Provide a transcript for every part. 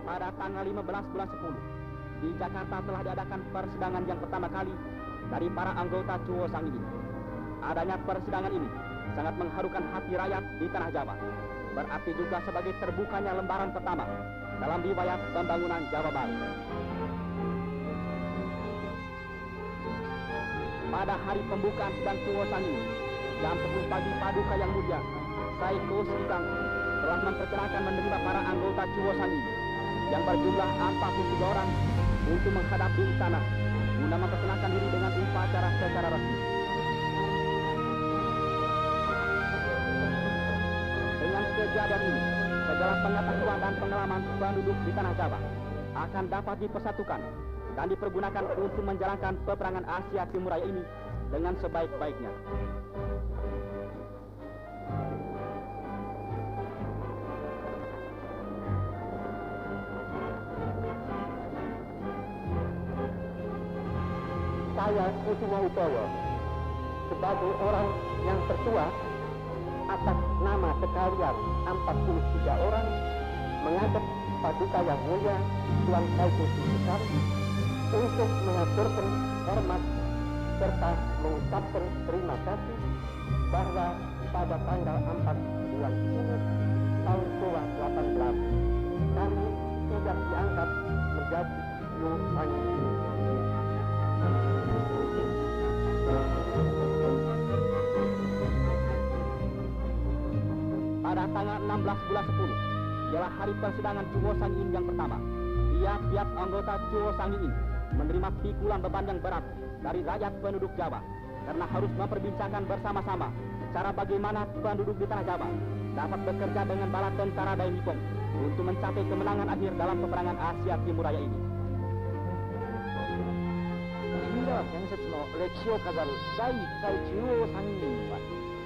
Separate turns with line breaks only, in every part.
Pada tanggal 15 bulan 10, di Jakarta telah diadakan persidangan yang pertama kali dari para anggota Cuo Sang ini. Adanya persidangan ini sangat mengharukan hati rakyat di Tanah Jawa. Berarti juga sebagai terbukanya lembaran pertama dalam riwayat pembangunan Jawa Baru. Pada hari pembukaan sidang Cuo Sang ini, jam 10 pagi Paduka yang mulia, Saiko Sidang telah memperkenalkan menerima para anggota Cuo Sang ini yang berjumlah 43 orang untuk menghadap di istana guna memperkenalkan diri dengan upacara secara resmi. Dengan kejadian ini, segala pengetahuan dan pengalaman penduduk di Tanah Jawa akan dapat dipersatukan dan dipergunakan untuk menjalankan peperangan Asia Timur Raya ini dengan sebaik-baiknya. Saya Kusuma Utowo sebagai orang yang tertua atas nama sekalian 43 orang menghadap Paduka yang mulia Tuan Saiko Sidang untuk mengaturkan hormat serta mengucapkan terima kasih bahwa pada tanggal 4 bulan Juni tahun 2018 kami sudah diangkat menjadi Cuo Sang. Pada tanggal 16 bulan 10 ialah hari persidangan Cuo Sang In yang pertama. Tiap-tiap anggota Cuo Sang In menerima pikulan beban yang berat dari rakyat penduduk Jawa karena harus memperbincangkan bersama-sama cara bagaimana penduduk di Tanah Jawa dapat bekerja dengan bala tentara Dai Nippon untuk mencapai kemenangan akhir dalam peperangan Asia Timur Raya ini.
神社建設の歴史を飾る第1回中央参議院は、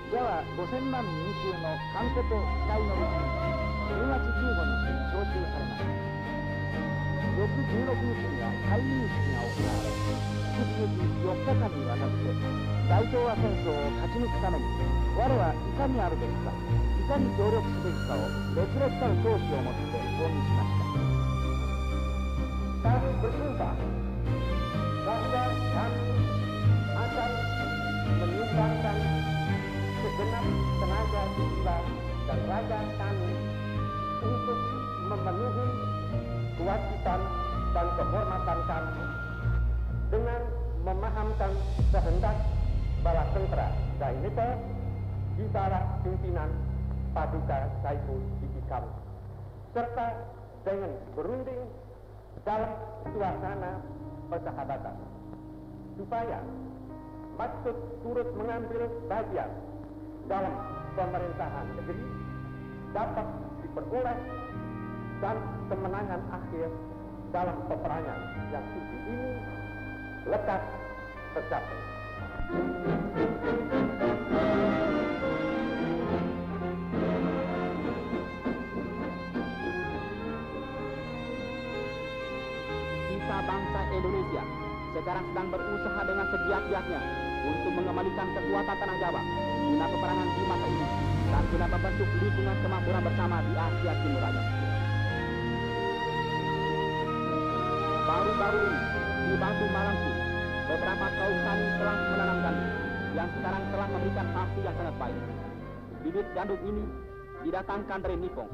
ジャワ5000万民衆のカンペと期待のうちに10月15日に召集されました。翌16日には退任式が行われ、引き続き4日間にわたって大東亜戦争を勝ち抜くために我はいかにあるべきか、いかに協力すべきかを烈烈たる闘志を持って討議しました。
Kami bersumpah bahwa kami akan menyumbangkan segenap tenaga jiwa dan raga kami untuk memenuhi kewajiban dan kehormatan kami dengan memahamkan kehendak bala tentara Dai Nippon di bawah pimpinan Paduka Saiko Sidang serta dengan berunding dalam suasana persahabatan supaya maksud turut mengambil bagian dalam pemerintahan negeri dapat diperoleh dan kemenangan akhir dalam peperangan yang suci ini lekas tercapai. Kita bangsa Indonesia sekarang sedang berusaha dengan segiat-giatnya untuk mengembalikan kekuatan Tanah Jawa guna peperangan di masa ini dan guna membentuk lingkungan kemakmuran bersama di Asia Timur Raya. Baru-baru ini di Batu Malangsu, beberapa kaum tani telah menanam gandum yang sekarang telah memberikan hasil yang sangat baik. Bibit gandum ini didatangkan dari Nippon.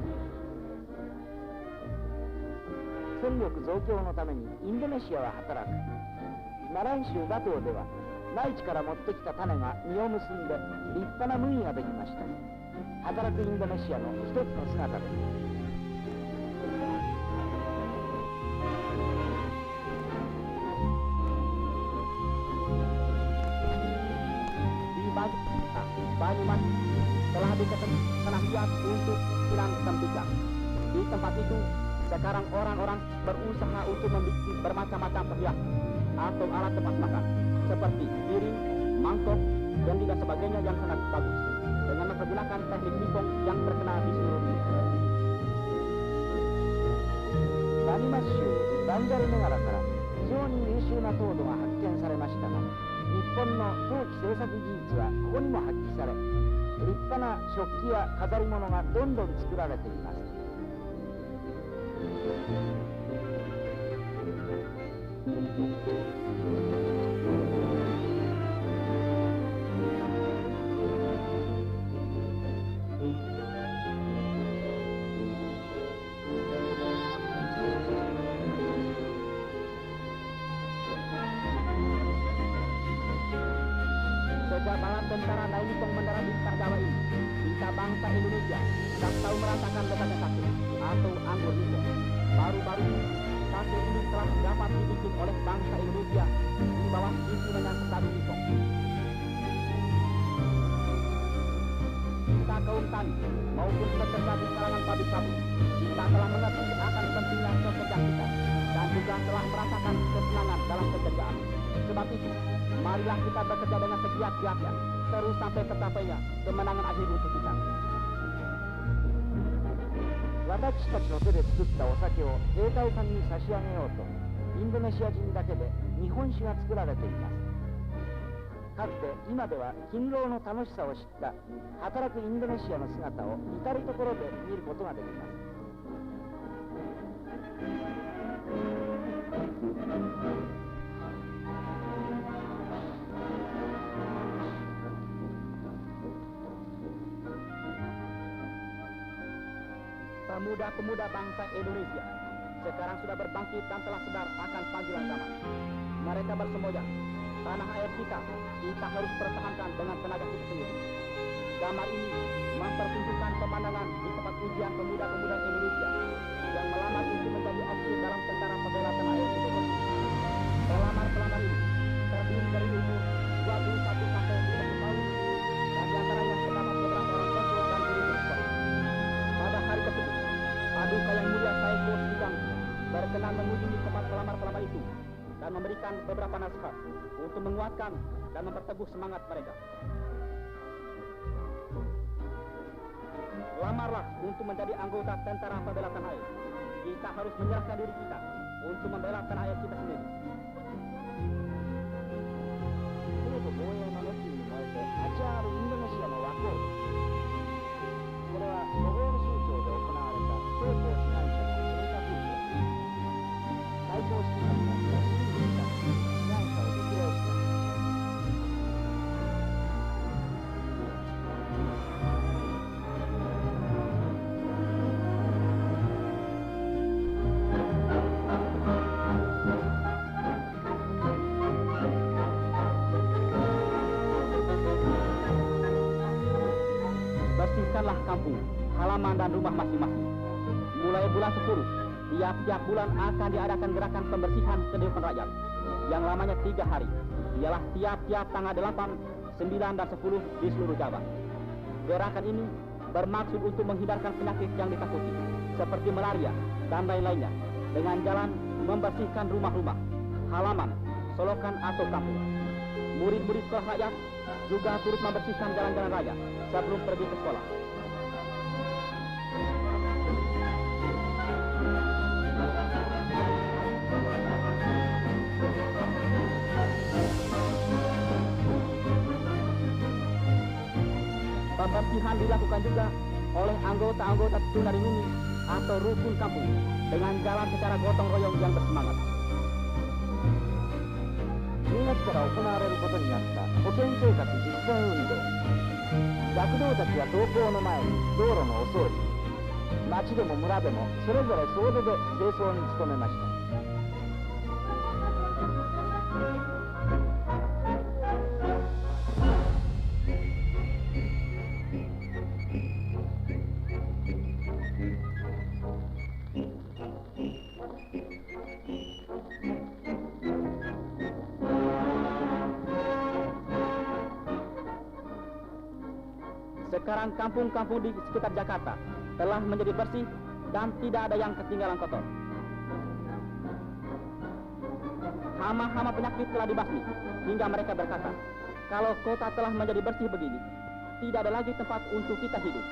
戦力増強のためにインドネシアは働く。ナラン州バトーでは内地から持ってきた種が実を結んで立派な麦ができました。働くインドネシアの一つの姿です。
Banyumas telah diketentukan tanah liat untuk silang tembikar. Di tempat itu sekarang orang-orang berusaha untuk membuat bermacam-macam perhiasan atau alat tempat makan seperti piring, mangkok, dan juga sebagainya yang sangat bagus dengan mempergunakan teknik Nippon yang terkenal di seluruh dunia.
バニマス州バンジャルネガラから非常に優秀な陶土が発見されましたが、日本の陶器製作技術はここにも発揮され、立派な食器や飾り物がどんどん作られています。
Sejak bala tentara Dailipong mendarat di tanah Jawa ini, kita bangsa Indonesia tak tahu merasakan letaknya sate atau anggur nipong. Baru-baru ini, sate ini telah dapat dibikin oleh bangsa Indonesia di bawah pimpinan Petani Nipong. Kita kaum tani maupun pekerja di kalangan pabrik-pabrik, kita telah mengerti akan pentingnya pekerjaan kita dan juga telah merasakan kesenangan dalam pekerjaan. Sebab itu, marilah kita bekerja dengan segiat-giatnya terus sampai tercapainya kemenangan akhir untuk kita.
私たちの手で作ったお酒を兵隊さんに差し上げようと、インドネシア人だけで日本酒が作られています。かつて今では勤労の楽しさを知った働くインドネシアの姿を至る所で見ることができます。
Pemuda-pemuda bangsa Indonesia sekarang sudah berbangkit dan telah sadar akan panggilan zaman. Mereka bersemoyan, tanah air kita harus pertahankan dengan tenaga kita sendiri. Gambar ini mempertunjukkan pemandangan di tempat ujian pemuda-pemuda Indonesia yang melamar untuk menjadi officer dalam tentara pembela tanah air Indonesia. Pelamar-pelamar ini terdiri dari umur 21 sampai 30 tahun dan diantaranya terdapat beberapa orang tua dan guru sekolah. Pada hari tersebut, Paduka Yang Mulia Saiful Hidang berkenan mengunjungi tempat pelamar-pelamar itu dan memberikan beberapa nasihat untuk menguatkan dan memperteguh semangat mereka. Lamarlah untuk menjadi anggota tentara pembela tanah air. Kita harus menyerahkan diri kita untuk membela tanah air kita sendiri.
高度防衛の熱意に燃えて立ち上がるインドネシアの和光です。これはボゴール州長で行われた双方志願者の文化風景です。最高指揮官が熱心に志願者を激励します。
Bersihkanlah kampung, halaman dan rumah masing-masing. Mulai bulan 10, tiap-tiap bulan akan diadakan gerakan pembersihan kehidupan rakyat yang lamanya 3 hari. Ialah tiap-tiap tanggal 8, 9, dan 10 di seluruh Jawa. Gerakan ini bermaksud untuk menghindarkan penyakit yang ditakuti seperti malaria dan lain-lainnya dengan jalan membersihkan rumah-rumah, halaman, solokan atau kampung. Murid-murid sekolah rakyat juga turut membersihkan jalan-jalan raya sebelum pergi ke sekolah. Pembersihan dilakukan juga oleh anggota-anggota tunarungu atau rukun kampung dengan jalan secara gotong royong yang bersemangat.
10月から行われることになった保健生活実践運動。学童たちは登校の前に道路のお掃除、町でも村でもそれぞれ総出で清掃に努めました。
Sekarang kampung-kampung di sekitar Jakarta telah menjadi bersih dan tidak ada yang ketinggalan kotor. Hama-hama penyakit telah dibasmi hingga mereka berkata, kalau kota telah menjadi bersih begini, tidak ada lagi tempat untuk kita hidup.